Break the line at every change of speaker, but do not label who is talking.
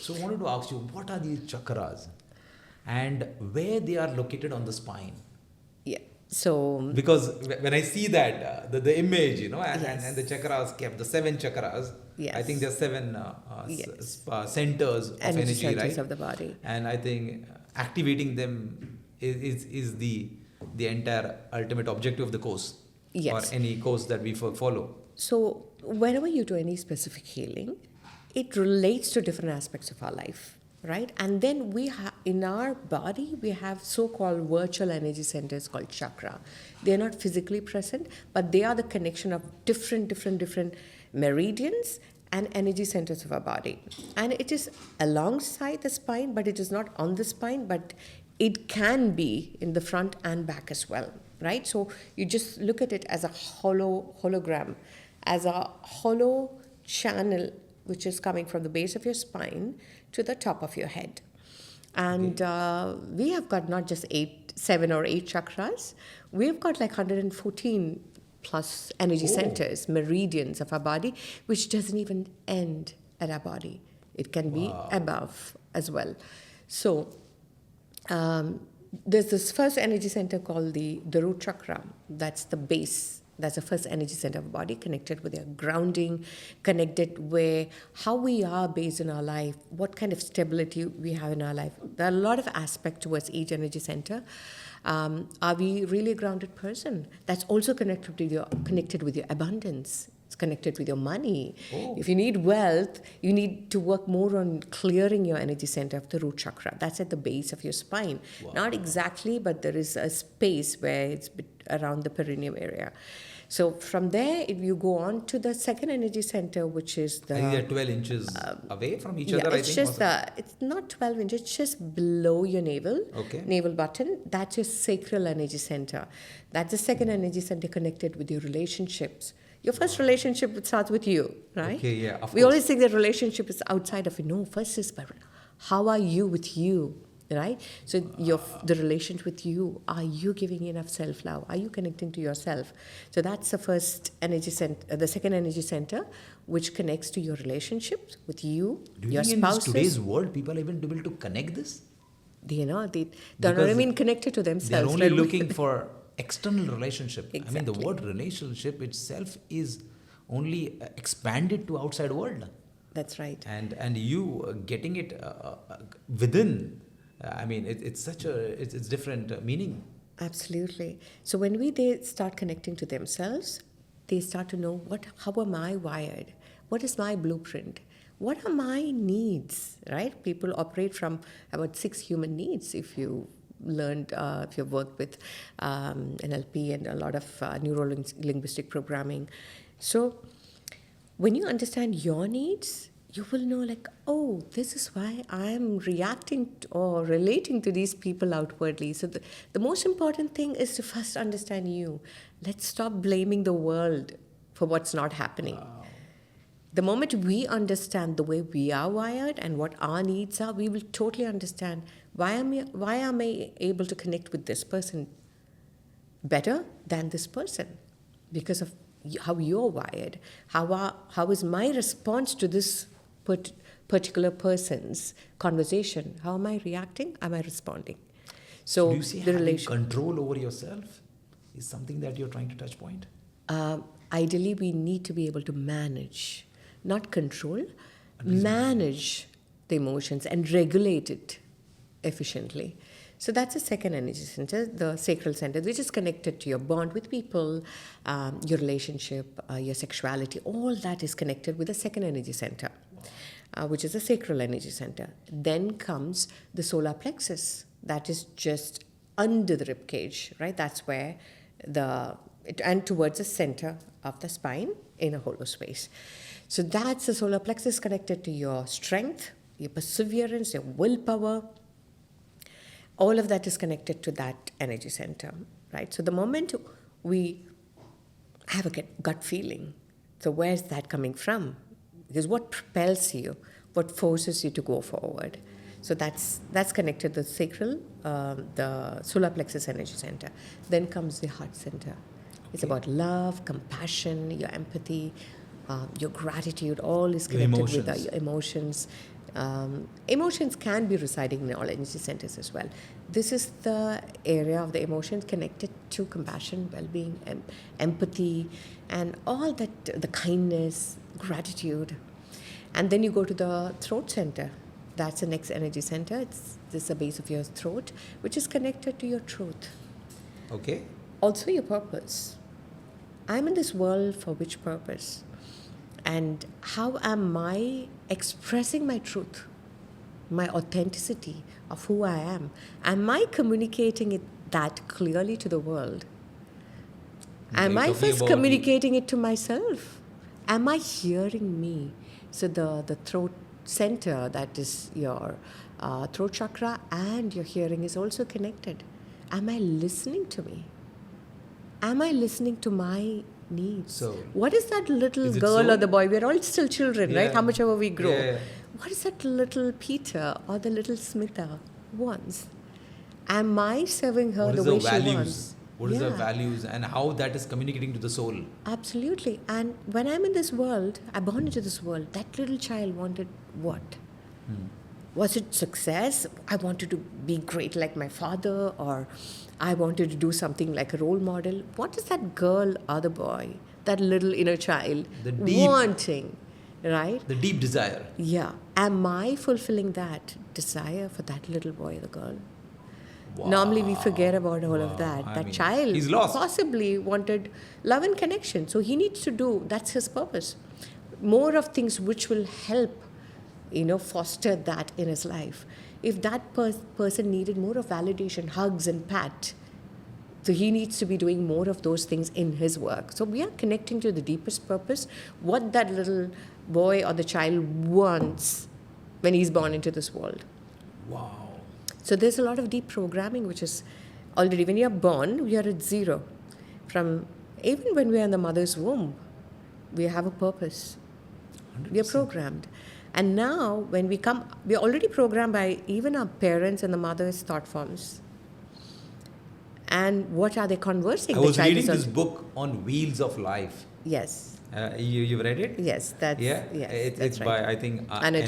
So I wanted to ask you, what are these chakras and where they are located on the spine?
Yeah. So
Because when I see that, the image,
yes.
and the chakras kept, the 7 chakras,
Yes.
I think there's 7
Yes.
Centers of energy,
centers
right?
of the body.
And I think activating them is the entire ultimate objective of the course,
Yes.
or any course that we follow.
So whenever you do any specific healing, it relates to different aspects of our life, right? And then we have in our body we have so-called virtual energy centers called chakra. They are not physically present, but they are the connection of different meridians and energy centers of our body. And it is alongside the spine, but it is not on the spine, but it can be in the front and back as well, right? So you just look at it as a hologram, as a hollow channel which is coming from the base of your spine to the top of your head. And we have got not just 7 or 8 chakras, we've got like 114 plus energy centers, meridians of our body, which doesn't even end at our body. It can be above as well. So there's this first energy center called the root chakra. That's the base. That's the first energy center of the body, connected with your grounding, connected with how we are based in our life, what kind of stability we have in our life. There are a lot of aspects towards each energy center. Are we really a grounded person? That's also connected with your abundance. It's connected with your money. Oh. If you need wealth, you need to work more on clearing your energy center of the root chakra. That's at the base of your spine. Wow. Not exactly, but there is a space where it's around the perineum area. So from there, if you go on to the second energy center, which is the...
I think they're 12 inches away from each other, I think.
It's not 12 inches, it's just below your navel, navel button. That's your sacral energy center. That's the second energy center connected with your relationships. Your first relationship starts with you, right?
Okay, yeah, of course.
We always think that relationship is outside of you. No, first is how are you with you, right? So the relationship with you, are you giving enough self-love? Are you connecting to yourself? So that's the first energy center, the second energy center, which connects to your relationships with you, your spouses.
In today's world, people are even able to connect this?
They're not even connected to themselves.
They're only looking for external relationship.
Exactly.
I mean, the word relationship itself is only expanded to outside world.
That's right.
And you getting it within, I mean, it's different meaning.
Absolutely. So when they start connecting to themselves, they start to know how am I wired? What is my blueprint? What are my needs, right? People operate from about 6 human needs if you learned, if you've worked with NLP and a lot of neuro-linguistic programming. So when you understand your needs, you will know this is why I'm reacting or relating to these people outwardly. So the most important thing is to first understand you. Let's stop blaming the world for what's not happening. Wow. The moment we understand the way we are wired and what our needs are, we will totally understand why am I able to connect with this person better than this person? Because of how you're wired. How is my response to this particular person's conversation? How am I reacting? Am I responding? So
do you see having control over yourself is something that you're trying to touch point?
Ideally, we need to be able to manage, not control, manage the emotions and regulate it efficiently. So that's the second energy center, the sacral center, which is connected to your bond with people, your relationship, your sexuality. All that is connected with the second energy center, which is the sacral energy center. Then comes the solar plexus. That is just under the rib cage, right? That's where and towards the center of the spine in a hollow space. So that's the solar plexus connected to your strength, your perseverance, your willpower. All of that is connected to that energy center, right? So the moment we have a gut feeling, so where's that coming from? Because what propels you, what forces you to go forward? So that's connected to the sacral, the solar plexus energy center. Then comes the heart center. It's about love, compassion, your empathy, your gratitude. All is connected with your emotions. Emotions can be residing in all energy centers as well. This is the area of the emotions connected to compassion, well-being, empathy, and all that, the kindness, gratitude. And then you go to the throat center. That's the next energy center. This is the base of your throat, which is connected to your truth.
Okay.
Also your purpose. I'm in this world for which purpose? And how am I expressing my truth, my authenticity of who I am? Am I communicating that clearly to the world? Am I first communicating it to myself? Am I hearing me? So the throat center, that is your throat chakra, and your hearing is also connected. Am I listening to me? Am I listening to my needs?
So,
what is that little
is it
girl
so?
or the boy? We're all still children, right?
Yeah.
How much ever we grow.
Yeah.
What is that little Peter or the little Smitha wants? Am I serving her
What
the
is
way
the
she
values?
wants?
What is the
Yeah.
values and how that is communicating to the soul?
Absolutely. And when I'm in this world, I born into this world, that little child wanted what? Was it success? I wanted to be great like my father, or I wanted to do something like a role model. What is that girl or the boy, that little inner child
The deep-
wanting, right?
The deep desire.
Yeah. Am I fulfilling that desire for that little boy or the girl?
Wow.
Normally we forget about all of
Wow.
that.
I
That
mean,
child
he's lost.
possibly wanted love and connection. So he needs to do, that's his purpose. More of things which will help, foster that in his life. If that person needed more of validation, hugs and pat, so he needs to be doing more of those things in his work. So we are connecting to the deepest purpose, what that little boy or the child wants when he's born into this world.
Wow.
So there's a lot of deep programming which is already, when you're born, we are at zero. Even when we're in the mother's womb, we have a purpose.
100%.
We are programmed. And now when we come, we are already programmed by even our parents and the mother's thought forms. And what are they conversing?
I
The
was
child
reading
is
this book on Wheels of Life.
Yes.
You've read it?
Yes, that's
Yeah.
yes,
It's
that's
by,
right.
I think,
Anna